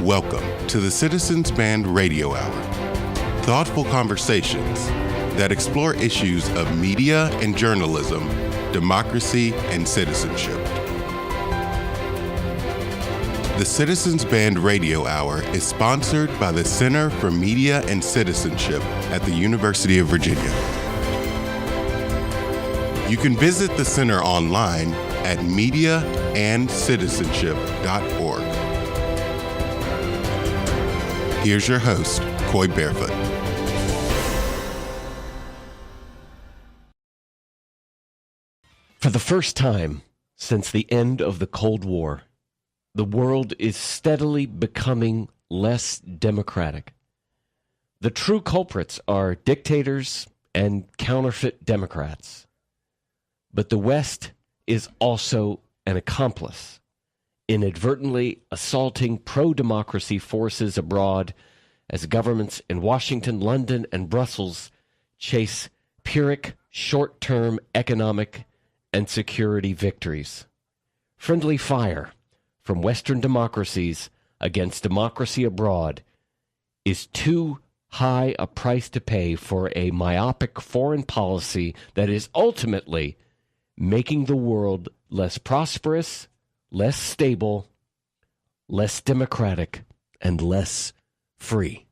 Welcome to the Citizens Band Radio Hour. Thoughtful conversations that explore issues of media and journalism, democracy and citizenship. The Citizens Band Radio Hour is sponsored by the Center for Media and Citizenship at the University of Virginia. You can visit the center online at mediaandcitizenship.org. Here's your host, Coy Barefoot. For the first time since the end of the Cold War, the world is steadily becoming less democratic. The true culprits are dictators and counterfeit Democrats. But the West is also an accomplice, inadvertently assaulting pro-democracy forces abroad as governments in Washington, London, and Brussels chase Pyrrhic short-term economic and security victories. Friendly fire from Western democracies against democracy abroad is too high a price to pay for a myopic foreign policy that is ultimately making the world less prosperous, less stable, less democratic, and less free.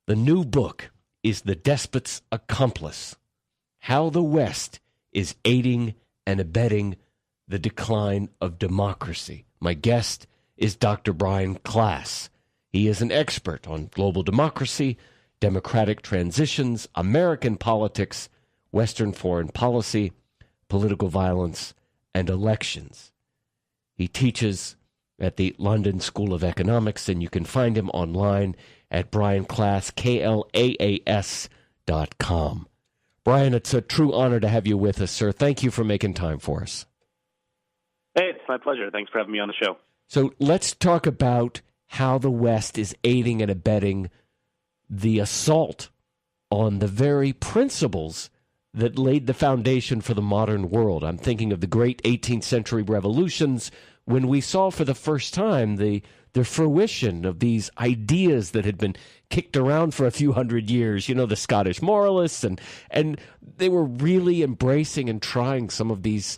The new book is The Despot's Accomplice: How the West is Aiding and Abetting the Decline of Democracy. My guest is Dr. Brian Klaas. He is an expert on global democracy, democratic transitions, American politics, Western foreign policy, political violence, and elections. He teaches at the London School of Economics, and you can find him online at brianklaas, KLAAS.com. Brian, it's a true honor to have you with us, sir. Thank you for making time for us. Hey, it's my pleasure. Thanks for having me on the show. So let's talk about how the West is aiding and abetting the assault on the very principles that laid the foundation for the modern world. I'm thinking of the great 18th century revolutions when we saw for the first time the fruition of these ideas that had been kicked around for a few hundred years, you know, the Scottish moralists, and they were really embracing and trying some of these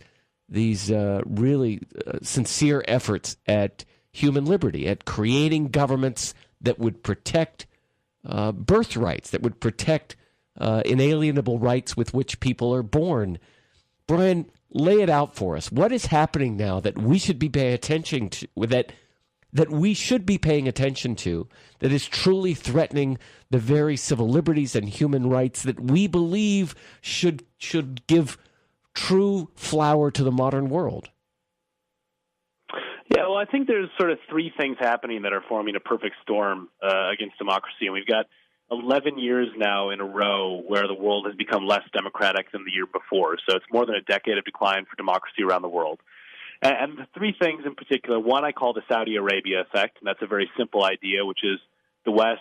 really sincere efforts at human liberty, at creating governments that would protect birthrights, that would protect inalienable rights with which people are born. Brian, lay it out for us. What is happening now that we should be paying attention to, that we should be paying attention to, that is truly threatening the very civil liberties and human rights that we believe should give true flower to the modern world? Yeah, well, I think there's sort of three things happening that are forming a perfect storm against democracy. And we've got 11 years now in a row where the world has become less democratic than the year before. So it's more than a decade of decline for democracy around the world. And the three things in particular, one I call the Saudi Arabia effect, and that's a very simple idea, which is the West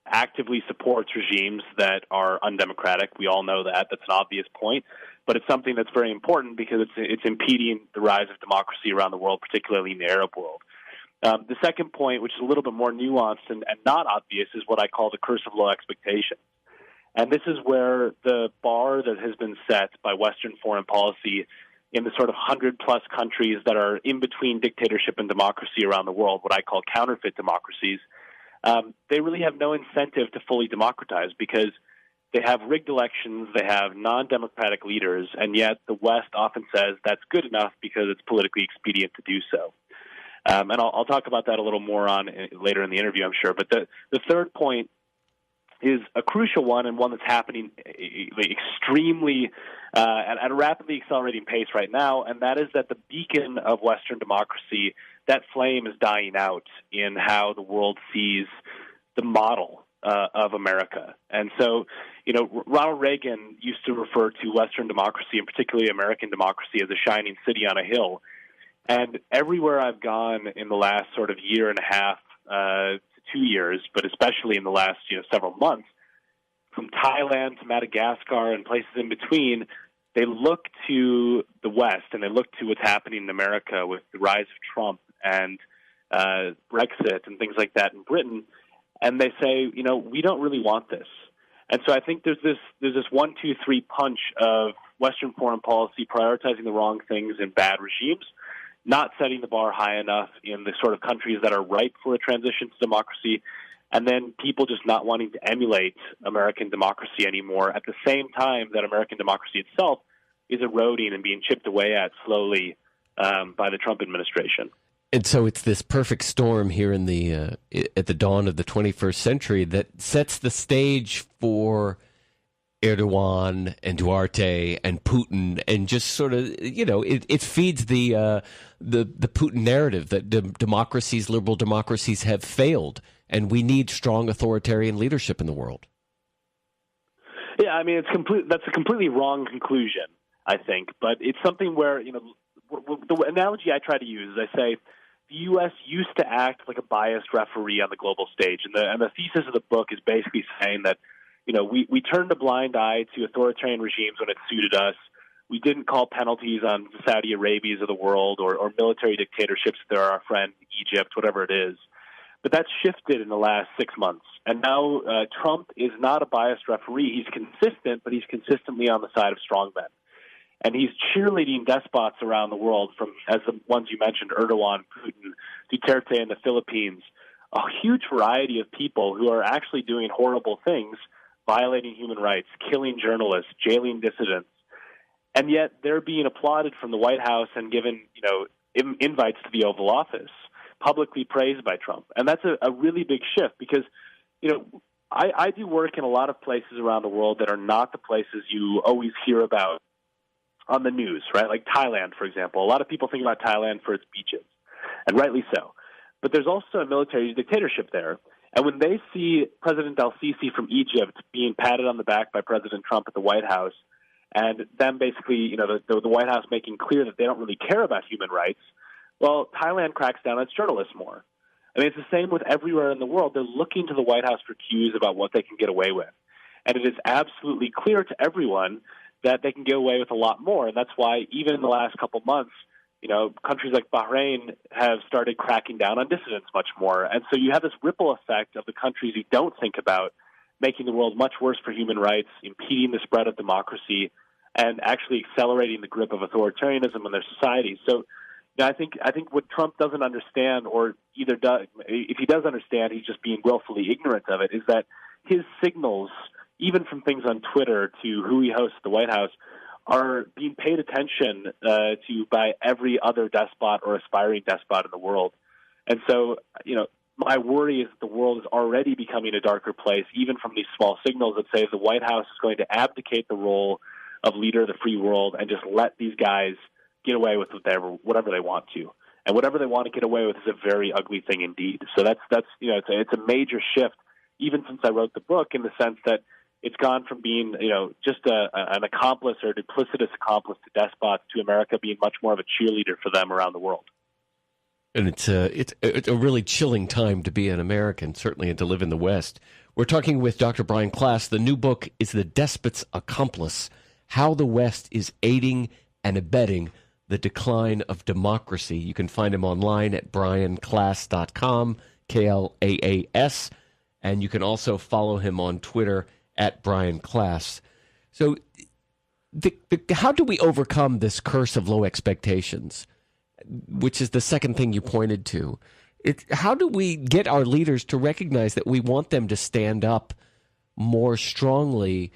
actively supports regimes that are undemocratic. We all know that. That's an obvious point. But it's something that's very important because it's impeding the rise of democracy around the world, particularly in the Arab world. The second point, which is a little bit more nuanced and not obvious, is what I call the Crucible Expectation. And this is where the bar that has been set by Western foreign policy in the sort of 100-plus countries that are in between dictatorship and democracy around the world, what I call counterfeit democracies, they really have no incentive to fully democratize because they have rigged elections, they have non-democratic leaders, and yet the West often says that's good enough because it's politically expedient to do so. And I'll talk about that a little more on later in the interview, I'm sure. But the third point is a crucial one and one that's happening extremely at a rapidly accelerating pace right now, and that is that the beacon of Western democracy, that flame is dying out in how the world sees the model of America. And so, you know, Ronald Reagan used to refer to Western democracy, and particularly American democracy, as a shining city on a hill. And everywhere I've gone in the last sort of year and a half to 2 years, but especially in the last several months, from Thailand to Madagascar and places in between, they look to the West and they look to what's happening in America with the rise of Trump and Brexit and things like that in Britain, and they say, we don't really want this. And so I think there's this 1-2-3 punch of Western foreign policy prioritizing the wrong things in bad regimes, not setting the bar high enough in the sort of countries that are ripe for a transition to democracy, and then people just not wanting to emulate American democracy anymore at the same time that American democracy itself is eroding and being chipped away at slowly by the Trump administration. And so it's this perfect storm here in at the dawn of the 21st century that sets the stage for Erdogan and Duarte and Putin, and just sort of, it feeds the Putin narrative that liberal democracies have failed, and we need strong authoritarian leadership in the world. Yeah, I mean, that's a completely wrong conclusion, I think, but it's something where, the analogy I try to use is I say the U.S. used to act like a biased referee on the global stage, and the thesis of the book is basically saying that, we turned a blind eye to authoritarian regimes when it suited us. We didn't call penalties on the Saudi Arabias of the world or military dictatorships if they're our friend Egypt, whatever it is. But that's shifted in the last 6 months. And now Trump is not a biased referee. He's consistent, but he's consistently on the side of strongmen. And he's cheerleading despots around the world, from, as the ones you mentioned, Erdogan, Putin, Duterte in the Philippines, a huge variety of people who are actually doing horrible things, violating human rights, killing journalists, jailing dissidents. And yet they're being applauded from the White House and given, invites to the Oval Office, publicly praised by Trump. And that's a really big shift because, I do work in a lot of places around the world that are not the places you always hear about on the news, right? Like Thailand, for example. A lot of people think about Thailand for its beaches, and rightly so. But there's also a military dictatorship there. And when they see President al-Sisi from Egypt being patted on the back by President Trump at the White House, and them basically, the White House making clear that they don't really care about human rights, well, Thailand cracks down on its journalists more. I mean, it's the same with everywhere in the world. They're looking to the White House for cues about what they can get away with. And it is absolutely clear to everyone that they can get away with a lot more. And that's why even in the last couple months, countries like Bahrain have started cracking down on dissidents much more. And so you have this ripple effect of the countries you don't think about making the world much worse for human rights, impeding the spread of democracy, and actually accelerating the grip of authoritarianism in their societies. So I think what Trump doesn't understand, or either does, if he does understand, he's just being willfully ignorant of it, is that his signals, even from things on Twitter to who he hosts at the White House, are being paid attention to by every other despot or aspiring despot in the world. And so, my worry is that the world is already becoming a darker place, even from these small signals that say the White House is going to abdicate the role of leader of the free world and just let these guys get away with whatever they want to. And whatever they want to get away with is a very ugly thing indeed. So that's it's a major shift, even since I wrote the book, in the sense that it's gone from being, just an accomplice or a duplicitous accomplice to despots to America being much more of a cheerleader for them around the world. And it's a really chilling time to be an American, certainly, and to live in the West. We're talking with Dr. Brian Klaas. The new book is The Despot's Accomplice: How the West is Aiding and Abetting the Decline of Democracy. You can find him online at brianklaas.com, Klaas, and you can also follow him on Twitter at Brian Klaas. So how do we overcome this curse of low expectations, which is the second thing you pointed to? How do we get our leaders to recognize that we want them to stand up more strongly,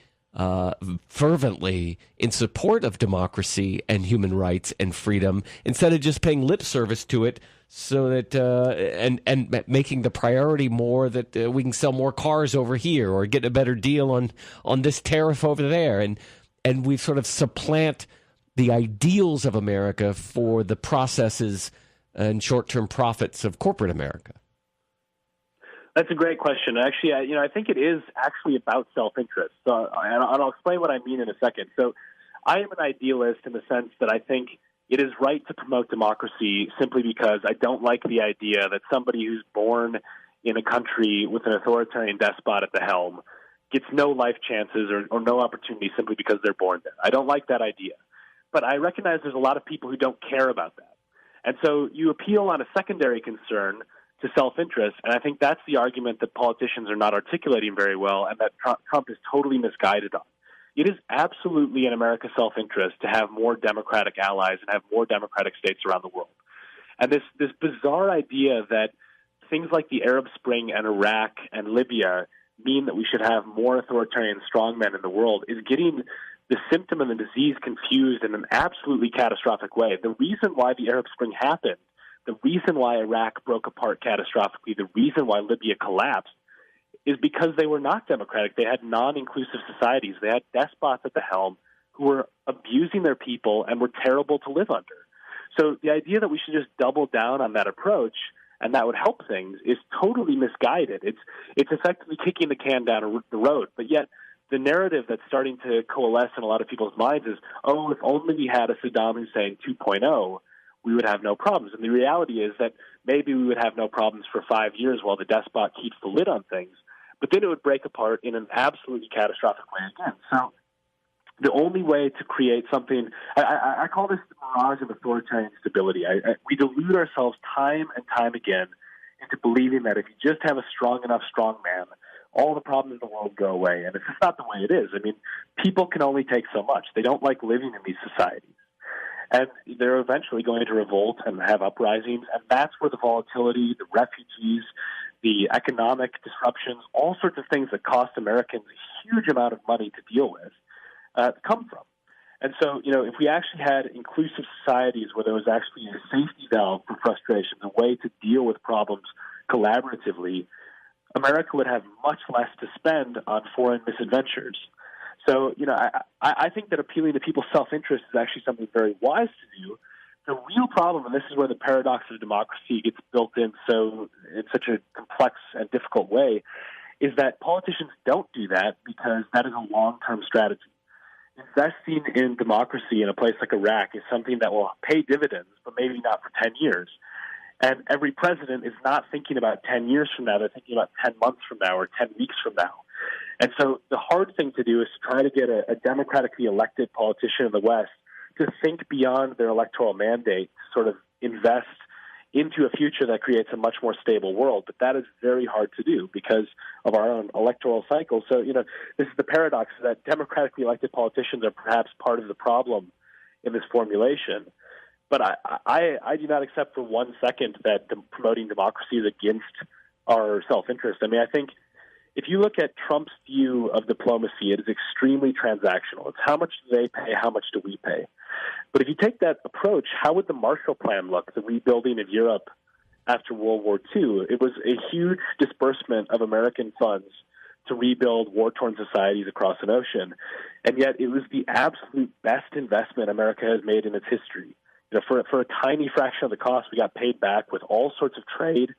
fervently in support of democracy and human rights and freedom, instead of just paying lip service to it, so that and making the priority more that we can sell more cars over here or get a better deal on this tariff over there, and we sort of supplant the ideals of America for the processes and short-term profits of corporate America? That's a great question. Actually, I think it is actually about self-interest. So, and I'll explain what I mean in a second. So I am an idealist in the sense that I think it is right to promote democracy simply because I don't like the idea that somebody who's born in a country with an authoritarian despot at the helm gets no life chances or no opportunity simply because they're born there. I don't like that idea. But I recognize there's a lot of people who don't care about that. And so you appeal on a secondary concern to self-interest, and I think that's the argument that politicians are not articulating very well and that Trump is totally misguided on. It is absolutely in America's self-interest to have more Democratic allies and have more Democratic states around the world. And this bizarre idea that things like the Arab Spring and Iraq and Libya mean that we should have more authoritarian strongmen in the world is getting the symptom and the disease confused in an absolutely catastrophic way. The reason why the Arab Spring happened, the reason why Iraq broke apart catastrophically, the reason why Libya collapsed is because they were not democratic. They had non-inclusive societies. They had despots at the helm who were abusing their people and were terrible to live under. So the idea that we should just double down on that approach and that would help things is totally misguided. It's effectively kicking the can down the road. But yet the narrative that's starting to coalesce in a lot of people's minds is, oh, if only we had a Saddam Hussein 2.0, we would have no problems. And the reality is that maybe we would have no problems for 5 years while the despot keeps the lid on things. But then it would break apart in an absolutely catastrophic way again. So the only way to create something, I call this the mirage of authoritarian stability. We delude ourselves time and time again into believing that if you just have a strong enough strongman, all the problems in the world go away. And it's just not the way it is. I mean, people can only take so much. They don't like living in these societies. And they're eventually going to revolt and have uprisings, and that's where the volatility, the refugees, the economic disruptions, all sorts of things that cost Americans a huge amount of money to deal with, come from. And so, if we actually had inclusive societies where there was actually a safety valve for frustrations, a way to deal with problems collaboratively, America would have much less to spend on foreign misadventures. So, I think that appealing to people's self-interest is actually something very wise to do. The real problem, and this is where the paradox of democracy gets built in in such a complex and difficult way, is that politicians don't do that because that is a long-term strategy. Investing in democracy in a place like Iraq is something that will pay dividends, but maybe not for 10 years. And every president is not thinking about 10 years from now. They're thinking about 10 months from now or 10 weeks from now. And so the hard thing to do is to try to get a democratically elected politician in the West to think beyond their electoral mandate, to sort of invest into a future that creates a much more stable world. But that is very hard to do because of our own electoral cycle. So, this is the paradox that democratically elected politicians are perhaps part of the problem in this formulation. But I do not accept for 1 second that promoting democracy is against our self-interest. I mean, I think if you look at Trump's view of diplomacy, it is extremely transactional. It's how much do they pay, how much do we pay? But if you take that approach, how would the Marshall Plan look, the rebuilding of Europe after World War II? It was a huge disbursement of American funds to rebuild war-torn societies across an ocean. And yet it was the absolute best investment America has made in its history. For a tiny fraction of the cost, we got paid back with all sorts of trade,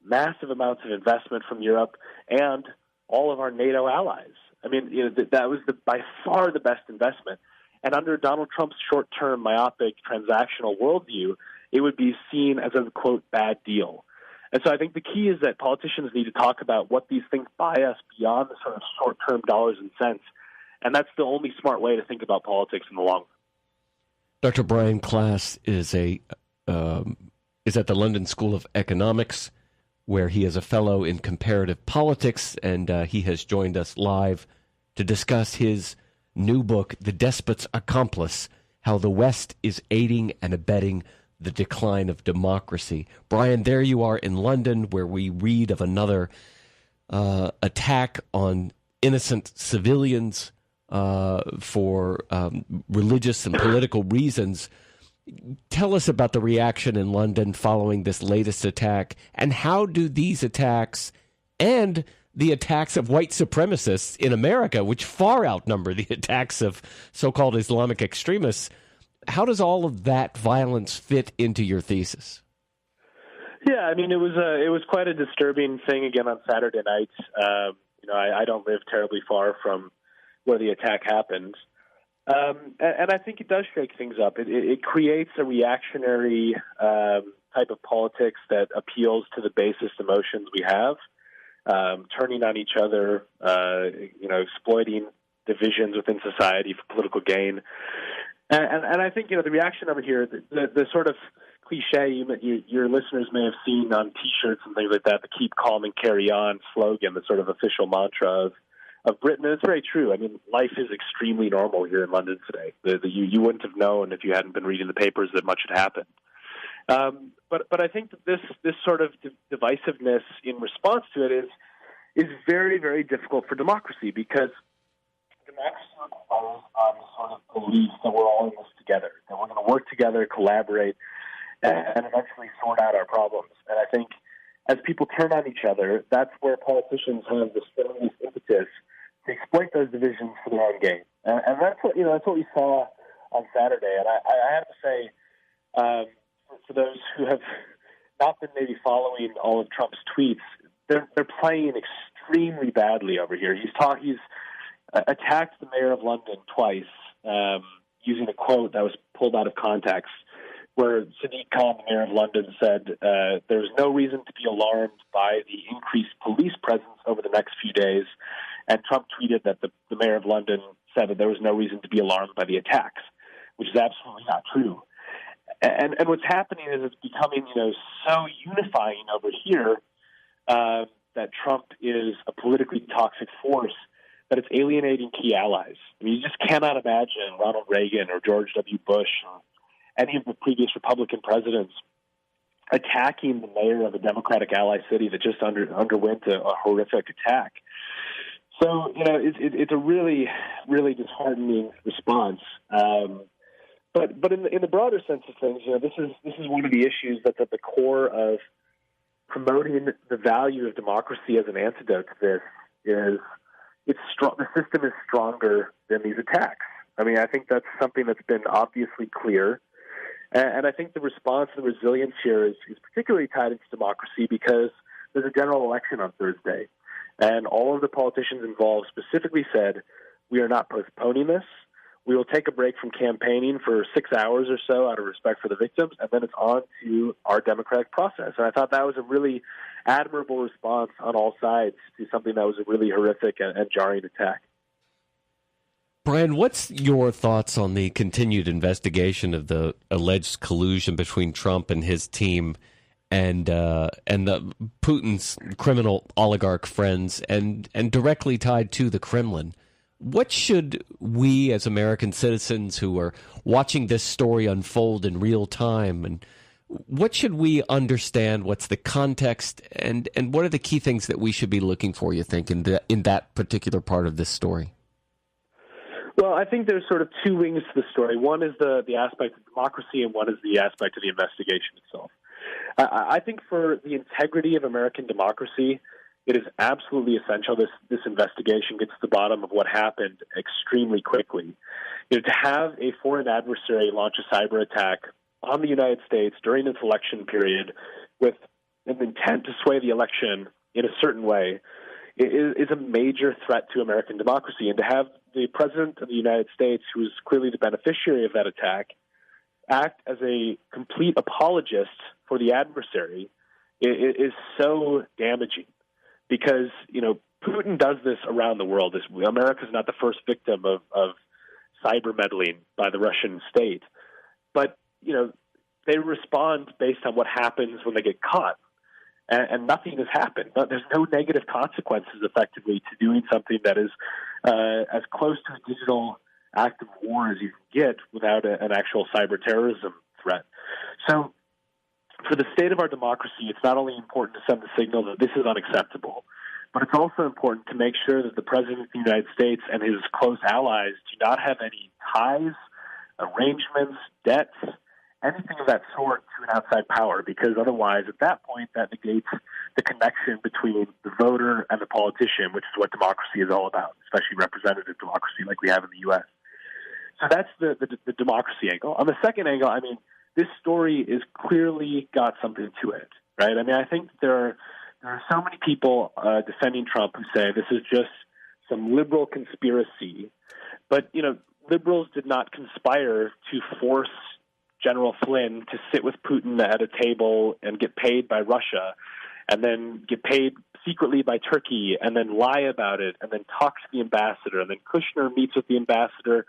massive amounts of investment from Europe, and all of our NATO allies. I mean, that was by far the best investment. And under Donald Trump's short-term, myopic, transactional worldview, it would be seen as a, quote, bad deal. And so I think the key is that politicians need to talk about what these things buy us beyond the sort of short-term dollars and cents. And that's the only smart way to think about politics in the long run. Dr. Brian Klaas is at the London School of Economics, where he is a fellow in comparative politics, and he has joined us live to discuss his new book, The Despot's Accomplice, How the West is Aiding and Abetting the Decline of Democracy. Brian, there you are in London, where we read of another attack on innocent civilians for religious and political reasons. Tell us about the reaction in London following this latest attack, and how do these attacks and the attacks of white supremacists in America, which far outnumber the attacks of so-called Islamic extremists, how does all of that violence fit into your thesis? Yeah, I mean, it was quite a disturbing thing again on Saturday night. I don't live terribly far from where the attack happened. And I think it does shake things up. It creates a reactionary type of politics that appeals to the basest emotions we have, turning on each other, exploiting divisions within society for political gain. And I think, the reaction over here, the sort of cliche your listeners may have seen on T-shirts and things like that, the "Keep Calm and Carry On" slogan, the sort of official mantra of Britain. And it's very true. I mean, life is extremely normal here in London today. You wouldn't have known if you hadn't been reading the papers that much had happened. But I think that this sort of divisiveness in response to it is very, very difficult for democracy, because democracy requires sort of belief that we're all in this together, that we're going to work together, collaborate, and eventually sort out our problems. And I think as people turn on each other, that's where politicians have the strongest impetus to exploit those divisions for their own gain. And that's what we saw on Saturday. And I have to say, for those who have not been maybe following all of Trump's tweets, they're playing extremely badly over here. He's attacked the mayor of London twice using a quote that was pulled out of context, where Sadiq Khan, the mayor of London, said there's no reason to be alarmed by the increased police presence over the next few days. And Trump tweeted that the mayor of London said that there was no reason to be alarmed by the attacks, which is absolutely not true. And what's happening is it's becoming, so unifying over here that Trump is a politically toxic force, that it's alienating key allies. I mean, you just cannot imagine Ronald Reagan or George W. Bush or any of the previous Republican presidents attacking the mayor of a Democratic ally city that just underwent a horrific attack. So, it's a really, really disheartening response. But in the broader sense of things, this is one of the issues that's at the core of promoting the value of democracy as an antidote to this. It's strong. The system is stronger than these attacks. I mean, I think that's something that's been obviously clear, and I think the response and the resilience here is particularly tied into democracy, because there's a general election on Thursday, and all of the politicians involved specifically said, we are not postponing this. We will take a break from campaigning for 6 hours or so out of respect for the victims, and then it's on to our democratic process. And I thought that was a really admirable response on all sides to something that was a really horrific and jarring attack. Brian, what's your thoughts on the continued investigation of the alleged collusion between Trump and his team and the Putin's criminal oligarch friends and directly tied to the Kremlin? What should we as American citizens who are watching this story unfold in real time, and what should we understand? What's the context, and what are the key things that we should be looking for, you think, in that particular part of this story? Well, I think there's sort of two wings to the story. One is the aspect of democracy, and one is the aspect of the investigation itself. I think for the integrity of American democracy, it is absolutely essential this investigation gets to the bottom of what happened extremely quickly. To have a foreign adversary launch a cyber attack on the United States during its election period with an intent to sway the election in a certain way is a major threat to American democracy. And to have the President of the United States, who is clearly the beneficiary of that attack, act as a complete apologist for the adversary is so damaging. Because, Putin does this around the world. America is not the first victim of cyber meddling by the Russian state. But, they respond based on what happens when they get caught. And nothing has happened. There's no negative consequences, effectively, to doing something that is as close to a digital act of war as you can get without an actual cyber terrorism threat. So, for the state of our democracy, it's not only important to send the signal that this is unacceptable, but it's also important to make sure that the President of the United States and his close allies do not have any ties, arrangements, debts, anything of that sort to an outside power, because otherwise, at that point, that negates the connection between the voter and the politician, which is what democracy is all about, especially representative democracy like we have in the U.S. So that's the democracy angle. On the second angle, this story is clearly got something to it, right? I think there are so many people defending Trump who say this is just some liberal conspiracy. But, liberals did not conspire to force General Flynn to sit with Putin at a table and get paid by Russia and then get paid secretly by Turkey and then lie about it and then talk to the ambassador. And then Kushner meets with the ambassador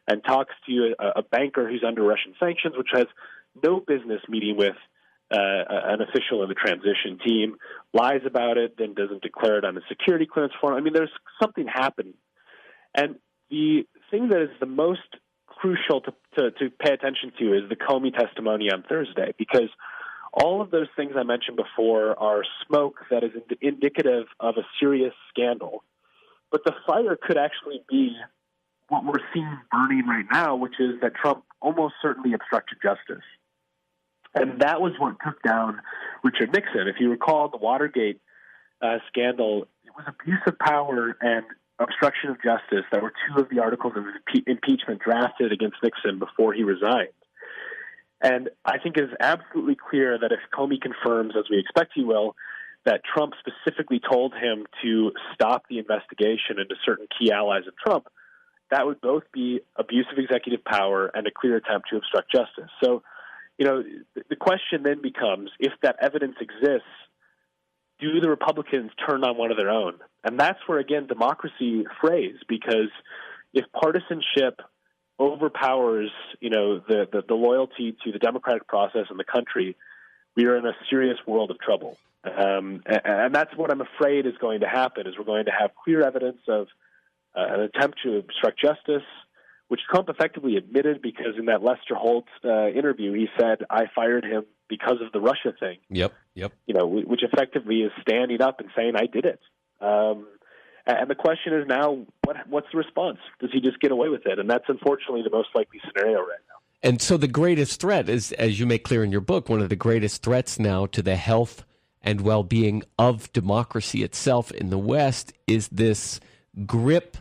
and talks to a banker who's under Russian sanctions, which has no business meeting with an official in the transition team, lies about it, then doesn't declare it on the security clearance form. I mean, there's something happening. And the thing that is the most crucial to pay attention to is the Comey testimony on Thursday, because all of those things I mentioned before are smoke that is indicative of a serious scandal. But the fire could actually be what we're seeing burning right now, which is that Trump almost certainly obstructed justice. And that was what took down Richard Nixon. If you recall the Watergate scandal, it was abuse of power and obstruction of justice that were two of the articles of impeachment drafted against Nixon before he resigned. And I think it is absolutely clear that if Comey confirms, as we expect he will, that Trump specifically told him to stop the investigation into certain key allies of Trump, that would both be abuse of executive power and a clear attempt to obstruct justice. So, the question then becomes, if that evidence exists, do the Republicans turn on one of their own? And that's where, again, democracy frays, because if partisanship overpowers, the loyalty to the democratic process in the country, we are in a serious world of trouble. And that's what I'm afraid is going to happen, is we're going to have clear evidence of an attempt to obstruct justice, which Trump effectively admitted, because in that Lester Holt interview, he said, I fired him because of the Russia thing. Yep. Which effectively is standing up and saying, I did it. And the question is now, what's the response? Does he just get away with it? And that's unfortunately the most likely scenario right now. And so the greatest threat is, as you make clear in your book, one of the greatest threats now to the health and well-being of democracy itself in the West is this grip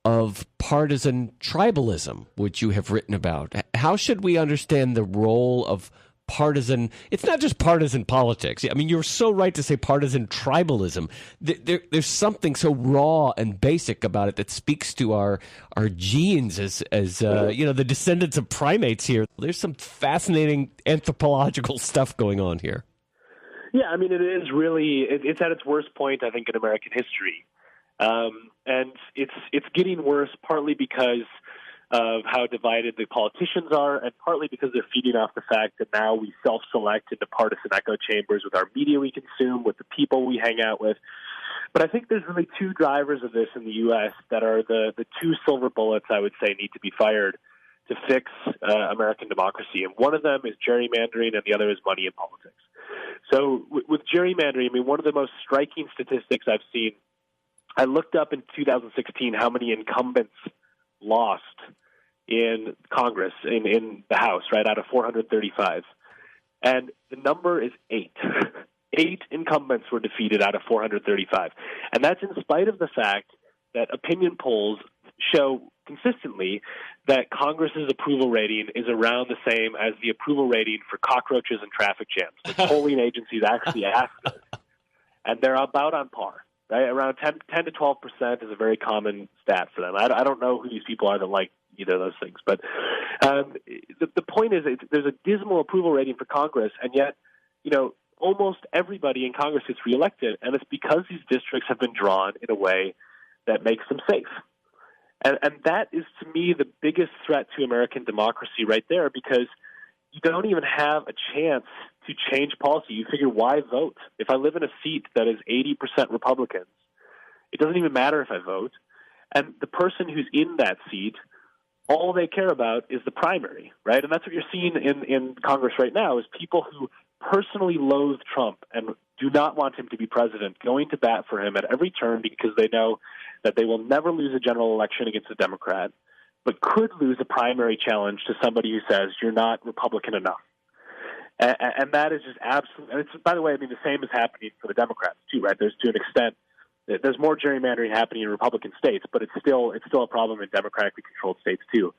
of partisan tribalism, which you have written about. How should we understand the role of partisan? It's not just partisan politics. I mean, you're so right to say partisan tribalism. There's something so raw and basic about it that speaks to our genes as the descendants of primates here. There's some fascinating anthropological stuff going on here. Yeah, I mean, it is really, it's at its worst point, I think, in American history. And it's getting worse partly because of how divided the politicians are, and partly because they're feeding off the fact that now we self-select into partisan echo chambers with our media we consume, with the people we hang out with. But I think there's really two drivers of this in the U.S. that are the two silver bullets I would say need to be fired to fix American democracy. And one of them is gerrymandering, and the other is money in politics. So with gerrymandering, I mean, one of the most striking statistics I've seen, I looked up in 2016 how many incumbents lost in Congress, in the House, right, out of 435. And the number is 8. 8 incumbents were defeated out of 435. And that's in spite of the fact that opinion polls show consistently that Congress's approval rating is around the same as the approval rating for cockroaches and traffic jams. The polling agencies actually ask this. And they're about on par. Right? Around 10 to 12% is a very common stat for them. I don't know who these people are that like either of those things. But the point is there's a dismal approval rating for Congress, and yet, almost everybody in Congress gets reelected, and it's because these districts have been drawn in a way that makes them safe. And that is, to me, the biggest threat to American democracy right there, because you don't even have a chance to change policy. You figure, why vote? If I live in a seat that is 80% Republicans, it doesn't even matter if I vote. And the person who's in that seat, all they care about is the primary, right? And that's what you're seeing in Congress right now, is people who personally loathe Trump and do not want him to be president, going to bat for him at every turn because they know that they will never lose a general election against a Democrat, but could lose a primary challenge to somebody who says you're not Republican enough. And that is just absolutely, and it's, by the way, I mean, the same is happening for the Democrats too, right? There's, to an extent, there's more gerrymandering happening in Republican states, but it's still a problem in democratically controlled states too.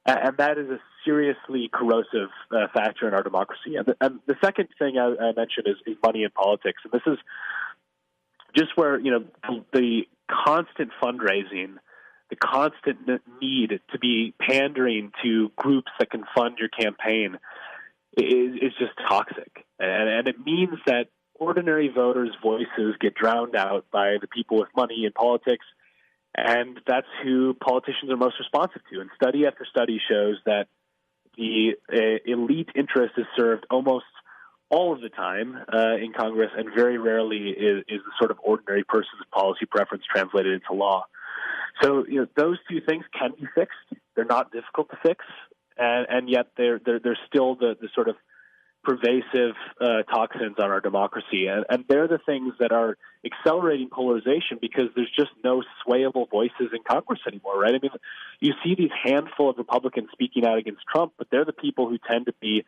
And that is a seriously corrosive factor in our democracy. And the second thing I mentioned is money in politics. And this is just where, the constant fundraising, the constant need to be pandering to groups that can fund your campaign is just toxic. And it means that ordinary voters' voices get drowned out by the people with money in politics, and that's who politicians are most responsive to. And study after study shows that the elite interest is served almost all of the time in Congress, and very rarely is the sort of ordinary person's policy preference translated into law. So those two things can be fixed. They're not difficult to fix, and yet they're still the sort of pervasive toxins on our democracy, and they're the things that are accelerating polarization because there's just no swayable voices in Congress anymore, right? I mean, you see these handful of Republicans speaking out against Trump, but they're the people who tend to be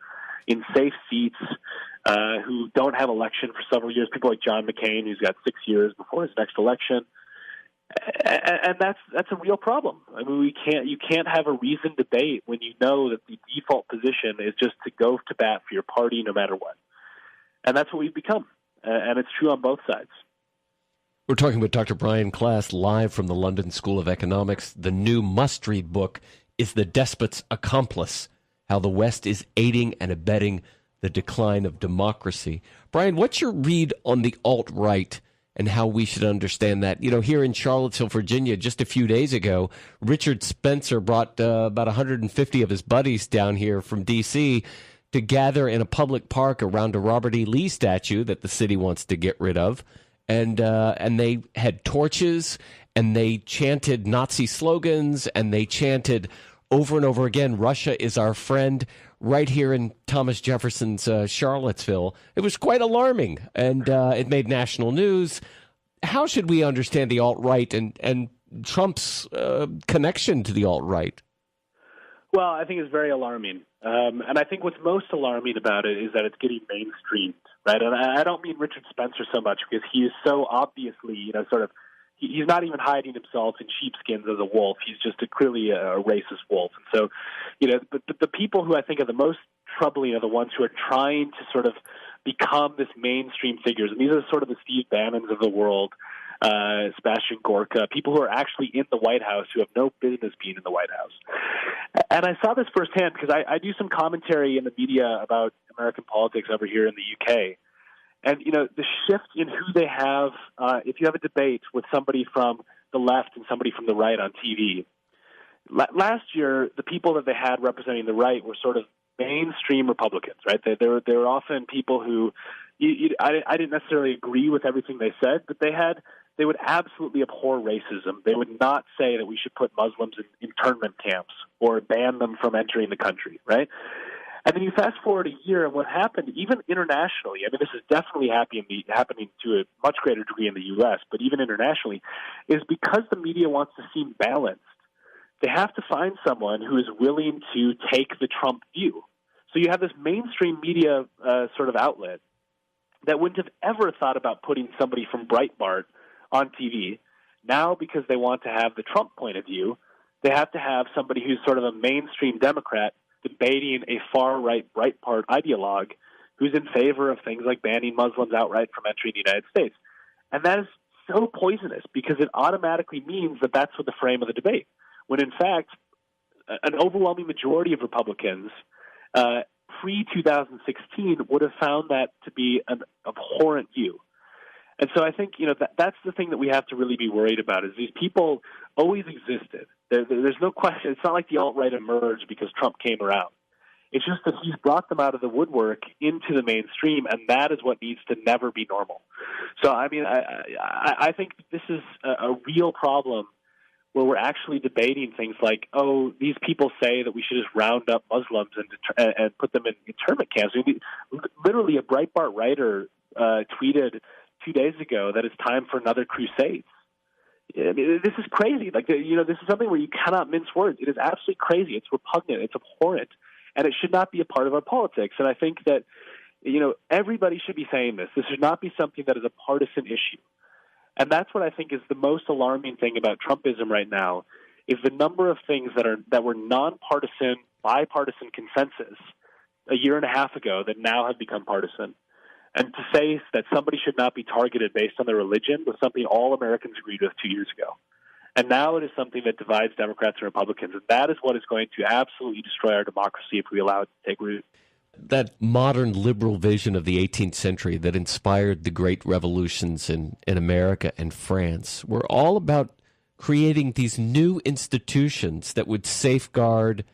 in safe seats, who don't have election for several years. People like John McCain, who's got 6 years before his next election. And that's a real problem. I mean, you can't have a reasoned debate when you know that the default position is just to go to bat for your party no matter what. And that's what we've become. And it's true on both sides. We're talking with Dr. Brian Klaas live from the London School of Economics. The new must-read book is The Despot's Accomplice: How the West is Aiding and Abetting the Decline of Democracy. Brian, what's your read on the alt-right and how we should understand that? Here in Charlottesville, Virginia, just a few days ago, Richard Spencer brought about 150 of his buddies down here from D.C. to gather in a public park around a Robert E. Lee statue that the city wants to get rid of. And they had torches, and they chanted Nazi slogans, and they chanted over and over again, Russia is our friend, right here in Thomas Jefferson's Charlottesville. It was quite alarming, and it made national news. How should we understand the alt-right and Trump's connection to the alt-right? Well, I think it's very alarming. And I think what's most alarming about it is that it's getting mainstreamed, right? And I don't mean Richard Spencer so much because he is so obviously, he's not even hiding himself in sheepskins as a wolf. He's just clearly a racist wolf. And so, but the people who I think are the most troubling are the ones who are trying to sort of become this mainstream figures. And these are sort of the Steve Bannons of the world, Sebastian Gorka, people who are actually in the White House who have no business being in the White House. And I saw this firsthand because I do some commentary in the media about American politics over here in the UK. And, the shift in who they have, if you have a debate with somebody from the left and somebody from the right on TV, last year, the people that they had representing the right were sort of mainstream Republicans, right? They were often people who, I didn't necessarily agree with everything they said, but they would absolutely abhor racism. They would not say that we should put Muslims in internment camps or ban them from entering the country, right? And then you fast forward a year, and what happened, even internationally, I mean, this is definitely happening to a much greater degree in the U.S., but even internationally, is because the media wants to seem balanced, they have to find someone who is willing to take the Trump view. So you have this mainstream media sort of outlet that wouldn't have ever thought about putting somebody from Breitbart on TV. Now, because they want to have the Trump point of view, they have to have somebody who's sort of a mainstream Democrat debating a far-right Breitbart ideologue who's in favor of things like banning Muslims outright from entering the United States. And that is so poisonous because it automatically means that that's what the frame of the debate, when in fact an overwhelming majority of Republicans pre-2016 would have found that to be an abhorrent view. And so I think, that's the thing that we have to really be worried about is these people always existed. There's no question. It's not like the alt-right emerged because Trump came around. It's just that he's brought them out of the woodwork into the mainstream, and that is what needs to never be normal. So, I mean, I think this is a real problem where we're actually debating things like, oh, these people say that we should just round up Muslims and put them in internment camps. I mean, literally, a Breitbart writer tweeted 2 days ago that it's time for another crusade. I mean, this is crazy. This is something where you cannot mince words. It is absolutely crazy. It's repugnant. It's abhorrent. And it should not be a part of our politics. And I think that, everybody should be saying this. This should not be something that is a partisan issue. And that's what I think is the most alarming thing about Trumpism right now, is the number of things that were nonpartisan, bipartisan consensus a year and a half ago that now have become partisan. And to say that somebody should not be targeted based on their religion was something all Americans agreed with 2 years ago. And now it is something that divides Democrats and Republicans. And that is what is going to absolutely destroy our democracy if we allow it to take root. That modern liberal vision of the 18th century that inspired the great revolutions in America and France were all about creating these new institutions that would safeguard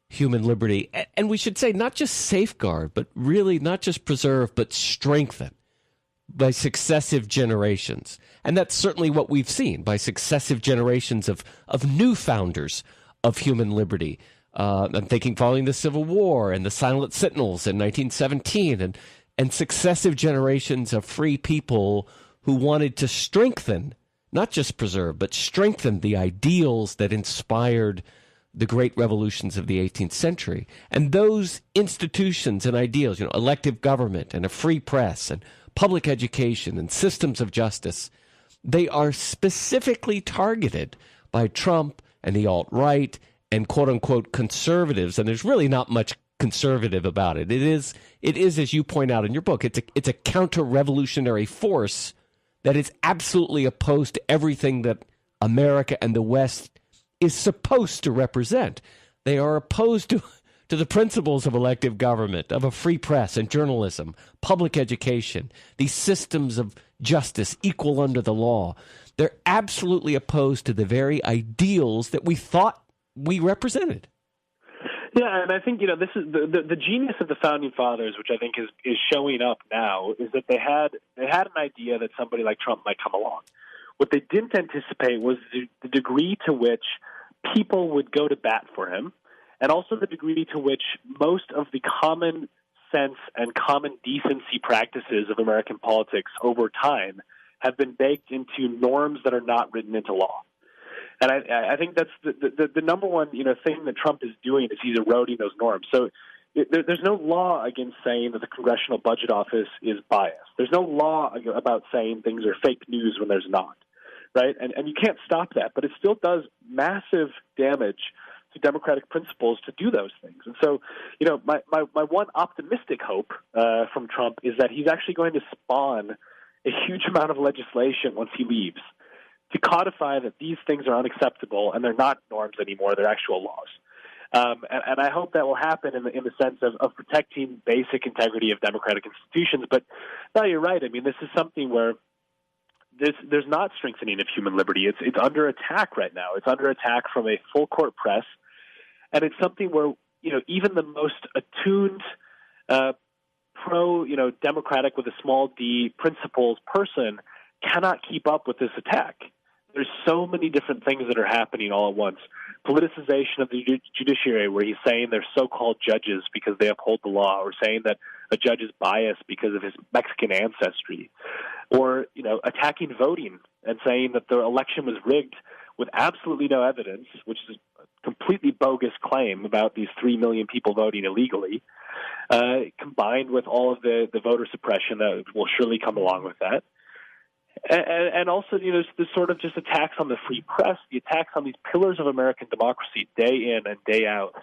human liberty. And we should say not just safeguard, but really not just preserve, but strengthen by successive generations. And that's certainly what we've seen by successive generations of new founders of human liberty. I'm thinking following the Civil War and the Silent Sentinels in 1917 and successive generations of free people who wanted to strengthen, not just preserve, but strengthen the ideals that inspired the great revolutions of the 18th century. And those institutions and ideals, elective government and a free press and public education and systems of justice, they are specifically targeted by Trump and the alt-right and quote-unquote conservatives. And there's really not much conservative about it. It is, as you point out in your book, it's a counter-revolutionary force that is absolutely opposed to everything that America and the West is supposed to represent. They are opposed to the principles of elective government, of a free press and journalism, public education, these systems of justice equal under the law. They're absolutely opposed to the very ideals that we thought we represented. Yeah, and I think this is the genius of the founding fathers, which I think is showing up now, is that they had an idea that somebody like Trump might come along. What they didn't anticipate was the degree to which people would go to bat for him, and also the degree to which most of the common sense and common decency practices of American politics over time have been baked into norms that are not written into law. And I think that's the number one thing that Trump is doing is he's eroding those norms. So there's no law against saying that the Congressional Budget Office is biased. There's no law about saying things are fake news when there's not, right? And you can't stop that, but it still does massive damage to democratic principles to do those things. And so, my one optimistic hope from Trump is that he's actually going to spawn a huge amount of legislation once he leaves to codify that these things are unacceptable and they're not norms anymore, they're actual laws. And I hope that will happen in the sense of protecting basic integrity of democratic institutions. But no, you're right. I mean, this is something where there's not strengthening of human liberty. It's under attack right now. It's under attack from a full court press, and it's something where even the most attuned pro democratic with a small d principles person cannot keep up with this attack. There's so many different things that are happening all at once. Politicization of the judiciary, where he's saying they're so-called judges because they uphold the law, or saying that a judge is biased because of his Mexican ancestry, or attacking voting and saying that the election was rigged with absolutely no evidence, which is a completely bogus claim about these 3 million people voting illegally, combined with all of the voter suppression that will surely come along with that. And also, the sort of just attacks on the free press, the attacks on these pillars of American democracy day in and day out.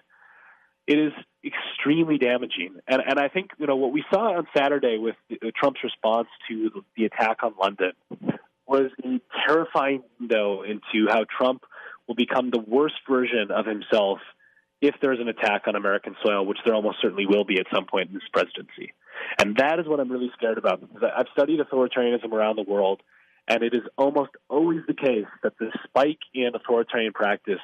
It is extremely damaging. And I think, what we saw on Saturday with Trump's response to the attack on London was a terrifying window into how Trump will become the worst version of himself if there is an attack on American soil, which there almost certainly will be at some point in this presidency. And that is what I'm really scared about, because I've studied authoritarianism around the world, and it is almost always the case that the spike in authoritarian practice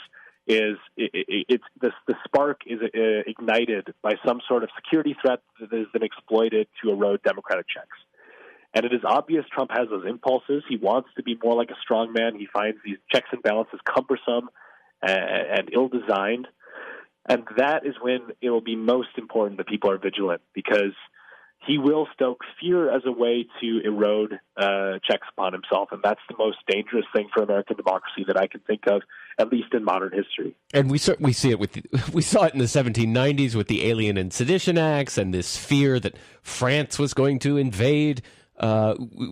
is the spark is ignited by some sort of security threat that has been exploited to erode democratic checks. And it is obvious Trump has those impulses. He wants to be more like a strong man. He finds these checks and balances cumbersome and ill-designed. And that is when it will be most important that people are vigilant, because he will stoke fear as a way to erode checks upon himself. And that's the most dangerous thing for American democracy that I can think of, at least in modern history. And we see it we saw it in the 1790s with the Alien and Sedition Acts and this fear that France was going to invade.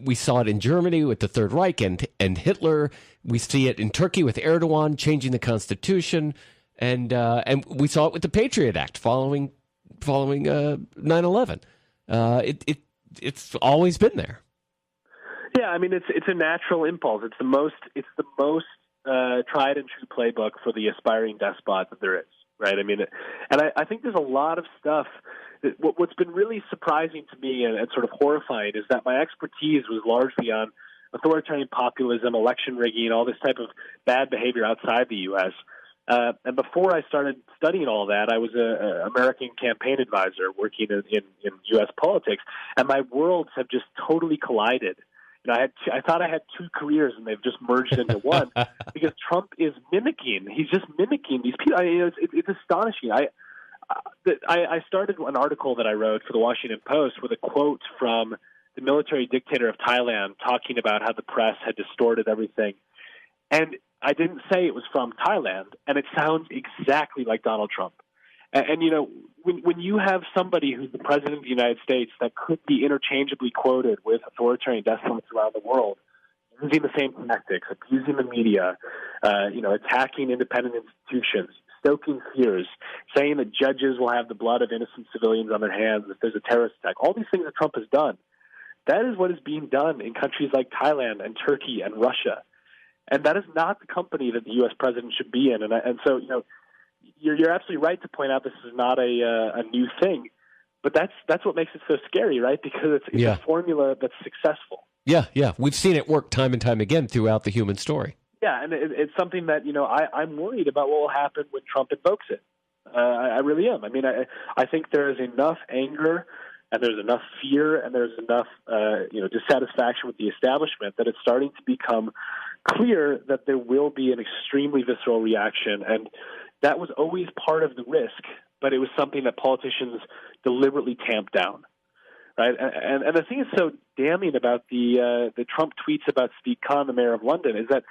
We saw it in Germany with the Third Reich and Hitler. We see it in Turkey with Erdogan changing the constitution. And we saw it with the Patriot Act following 9/11. It's always been there. Yeah, I mean, it's a natural impulse. It's the most tried and true playbook for the aspiring despot that there is, right? I mean, and I think there's a lot of stuff. What's been really surprising to me and sort of horrifying is that my expertise was largely on authoritarian populism, election rigging, all this type of bad behavior outside the U.S. And before I started studying all that, I was an American campaign advisor working in U.S. politics, and my worlds have just totally collided. I thought I had two careers, and they've just merged into one because Trump is mimicking. He's just mimicking these people. It's astonishing. I started an article that I wrote for the Washington Post with a quote from the military dictator of Thailand talking about how the press had distorted everything. And I didn't say it was from Thailand, and it sounds exactly like Donald Trump. And when you have somebody who's the president of the United States that could be interchangeably quoted with authoritarian despots around the world, using the same tactics, abusing the media, attacking independent institutions, stoking fears, saying that judges will have the blood of innocent civilians on their hands if there's a terrorist attack, all these things that Trump has done, that is what is being done in countries like Thailand and Turkey and Russia. And that is not the company that the U.S. president should be in. And so, you're absolutely right to point out this is not a new thing, but that's what makes it so scary, right? Because it's a formula that's successful. Yeah. We've seen it work time and time again throughout the human story. Yeah, and it's something that, I'm worried about what will happen when Trump invokes it. I really am. I mean, I think there is enough anger and there's enough fear and there's enough, dissatisfaction with the establishment that it's starting to become clear that there will be an extremely visceral reaction. And that was always part of the risk, but it was something that politicians deliberately tamped down. Right? And the thing that's so damning about the Trump tweets about Steve Khan, the mayor of London, is that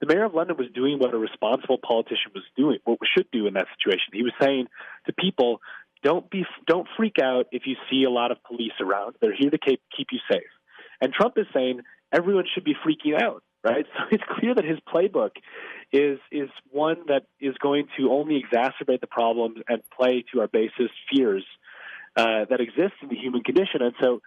the mayor of London was doing what a responsible politician was doing, what we should do in that situation. He was saying to people, don't freak out if you see a lot of police around. They're here to keep you safe. And Trump is saying everyone should be freaking out. Right, so it's clear that his playbook is one that is going to only exacerbate the problems and play to our basest fears that exist in the human condition. And so,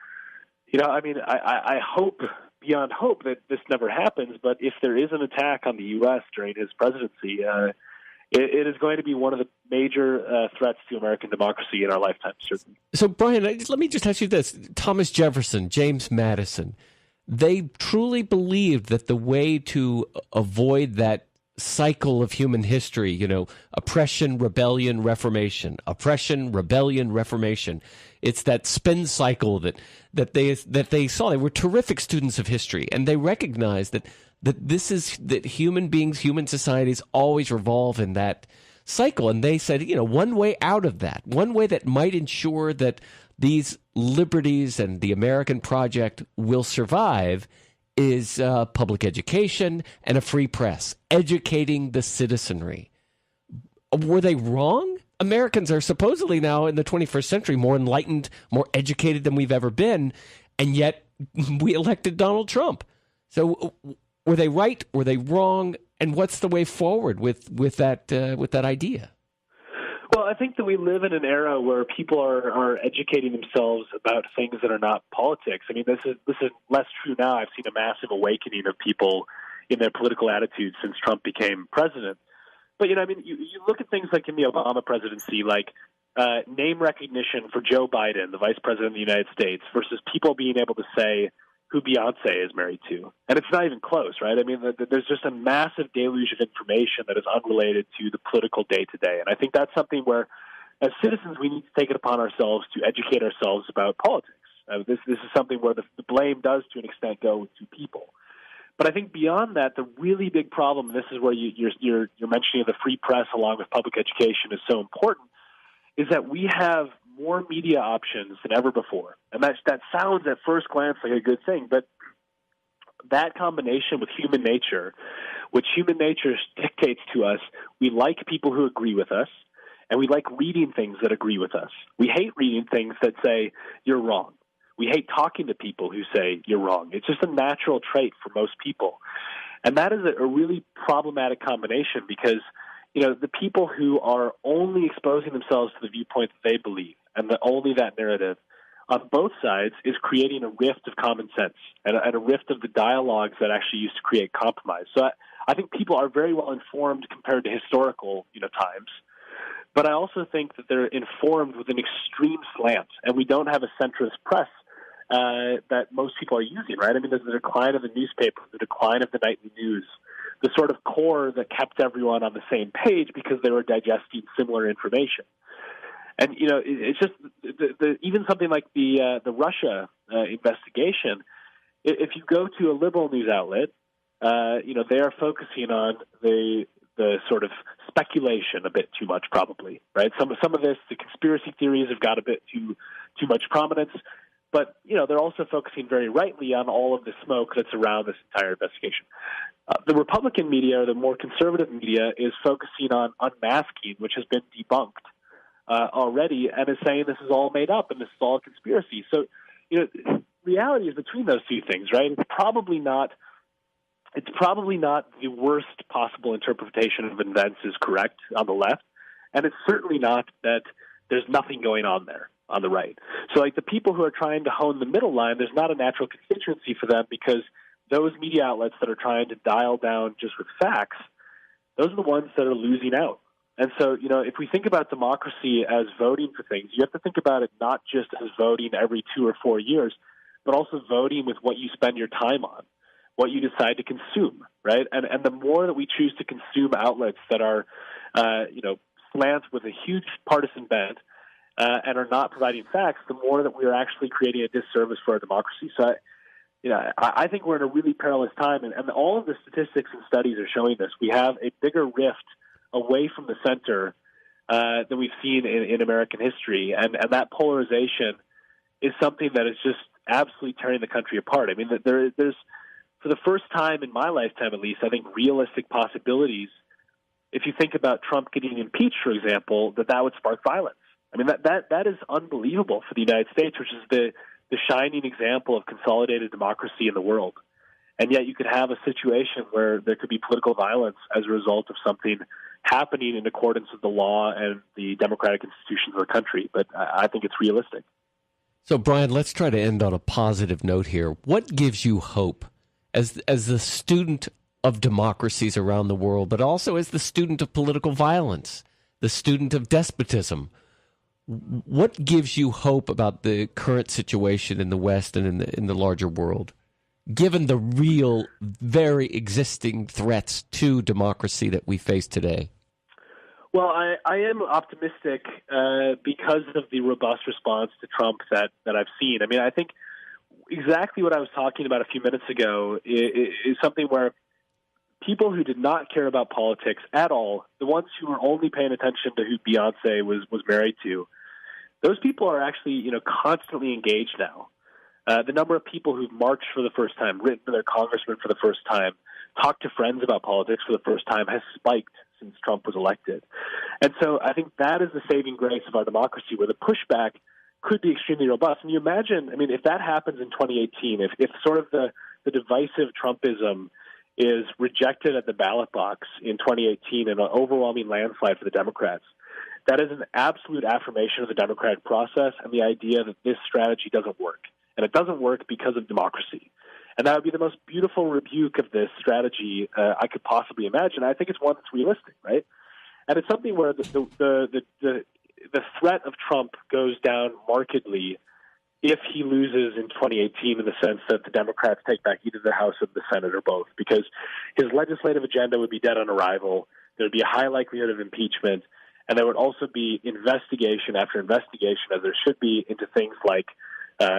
I hope beyond hope that this never happens. But if there is an attack on the U.S. during his presidency, it is going to be one of the major threats to American democracy in our lifetime, certainly. So, Brian, let me just ask you this: Thomas Jefferson, James Madison. They truly believed that the way to avoid that cycle of human history, oppression, rebellion, reformation, oppression, rebellion, reformation. It's that spin cycle that they saw. They were terrific students of history, and they recognized that human beings, human societies always revolve in that cycle. And they said, one way out of that, one way that might ensure that these liberties and the American project will survive is public education and a free press, educating the citizenry. Were they wrong? Americans are supposedly now in the 21st century more enlightened, more educated than we've ever been, and yet we elected Donald Trump. So were they right? Were they wrong? And what's the way forward with that idea? Well, I think that we live in an era where people are educating themselves about things that are not politics. I mean, this is less true now. I've seen a massive awakening of people in their political attitudes since Trump became president. But, you look at things like in the Obama presidency, like name recognition for Joe Biden, the vice president of the United States, versus people being able to say who Beyonce is married to. And it's not even close, right? I mean, there's just a massive deluge of information that is unrelated to the political day-to-day. And I think that's something where, as citizens, we need to take it upon ourselves to educate ourselves about politics. This is something where the blame does, to an extent, go to people. But I think beyond that, the really big problem, and this is where you're mentioning the free press along with public education is so important, is that we have more media options than ever before. And that sounds at first glance like a good thing, but that combination with human nature, which human nature dictates to us, we like people who agree with us, and we like reading things that agree with us. We hate reading things that say, you're wrong. We hate talking to people who say, you're wrong. It's just a natural trait for most people. And that is a really problematic combination because, the people who are only exposing themselves to the viewpoint that they believe and only that narrative on both sides is creating a rift of common sense and a rift of the dialogues that actually used to create compromise. So I think people are very well informed compared to historical times. But I also think that they're informed with an extreme slant, and we don't have a centrist press that most people are using, right? I mean, there's the decline of the newspaper, the decline of the nightly news, the sort of core that kept everyone on the same page because they were digesting similar information. And, it's just even something like the Russia investigation, if you go to a liberal news outlet, they are focusing on the sort of speculation a bit too much, probably, right? Some of this, the conspiracy theories have got a bit too much prominence, but they're also focusing very rightly on all of the smoke that's around this entire investigation. The Republican media, or the more conservative media, is focusing on unmasking, which has been debunked already, and is saying this is all made up and this is all a conspiracy. So, reality is between those two things, right? It's probably not the worst possible interpretation of events is correct on the left, and it's certainly not that there's nothing going on there on the right. So like the people who are trying to hone the middle line, there's not a natural constituency for them, because those media outlets that are trying to dial down just with facts, those are the ones that are losing out. And so, if we think about democracy as voting for things, you have to think about it not just as voting every 2 or 4 years, but also voting with what you spend your time on, what you decide to consume, right? And the more that we choose to consume outlets that are, slant with a huge partisan bent and are not providing facts, the more that we are actually creating a disservice for our democracy. So, I think we're in a really perilous time, and all of the statistics and studies are showing this. We have a bigger rift away from the center than we've seen in American history, and that polarization is something that is just absolutely tearing the country apart. I mean, there's for the first time in my lifetime, at least, I think realistic possibilities. If you think about Trump getting impeached, for example, that would spark violence. I mean, that is unbelievable for the United States, which is the shining example of consolidated democracy in the world. And yet you could have a situation where there could be political violence as a result of something happening in accordance with the law and the democratic institutions of the country. But I think it's realistic. So, Brian, let's try to end on a positive note here. What gives you hope as the student of democracies around the world, but also as the student of political violence, the student of despotism? What gives you hope about the current situation in the West and in the larger world, given the real, very existing threats to democracy that we face today? Well, I am optimistic because of the robust response to Trump that I've seen. I mean, I think exactly what I was talking about a few minutes ago is something where people who did not care about politics at all, the ones who were only paying attention to who Beyonce was married to, those people are actually, constantly engaged now. The number of people who've marched for the first time, written to their congressman for the first time, talked to friends about politics for the first time has spiked since Trump was elected. And so I think that is the saving grace of our democracy, where the pushback could be extremely robust. And you imagine, I mean, if that happens in 2018, if sort of the divisive Trumpism is rejected at the ballot box in 2018 in an overwhelming landslide for the Democrats, that is an absolute affirmation of the democratic process and the idea that this strategy doesn't work. And it doesn't work because of democracy. And that would be the most beautiful rebuke of this strategy I could possibly imagine. I think it's one that's realistic, right? And it's something where the threat of Trump goes down markedly if he loses in 2018, in the sense that the Democrats take back either the House or the Senate or both, because his legislative agenda would be dead on arrival. There would be a high likelihood of impeachment, and there would also be investigation after investigation, as there should be, into things like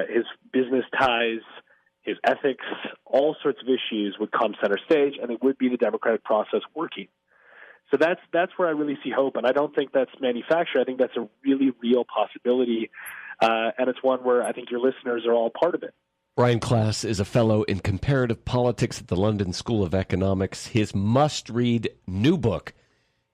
his business ties, his ethics, all sorts of issues would come center stage, and it would be the democratic process working. So that's where I really see hope, and I don't think that's manufactured. I think that's a really real possibility, and it's one where I think your listeners are all part of it. Brian Klaas is a fellow in comparative politics at the London School of Economics. His must-read new book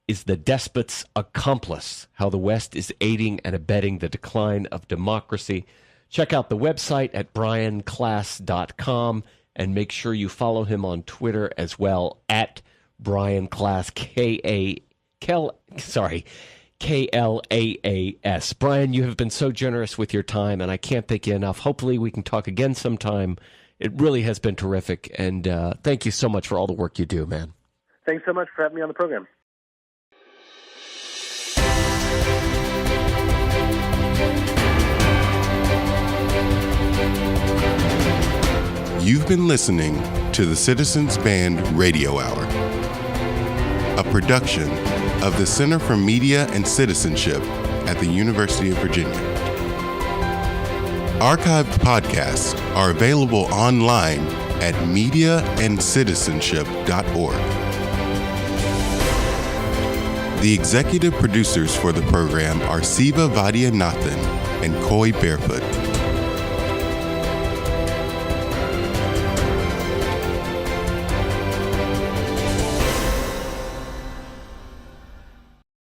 is The Despot's Accomplice, How the West is Aiding and Abetting the Decline of Democracy. Check out the website at brianklaas.com, and make sure you follow him on Twitter as well, at Brian Klaas, Klaas. Brian, you have been so generous with your time, and I can't thank you enough. Hopefully we can talk again sometime. It really has been terrific, and thank you so much for all the work you do, man. Thanks so much for having me on the program. You've been listening to the Citizens Band Radio Hour. a production of the Center for Media and Citizenship at the University of Virginia. Archived podcasts are available online at mediaandcitizenship.org. The executive producers for the program are Siva Vaidyanathan and Coy Barefoot.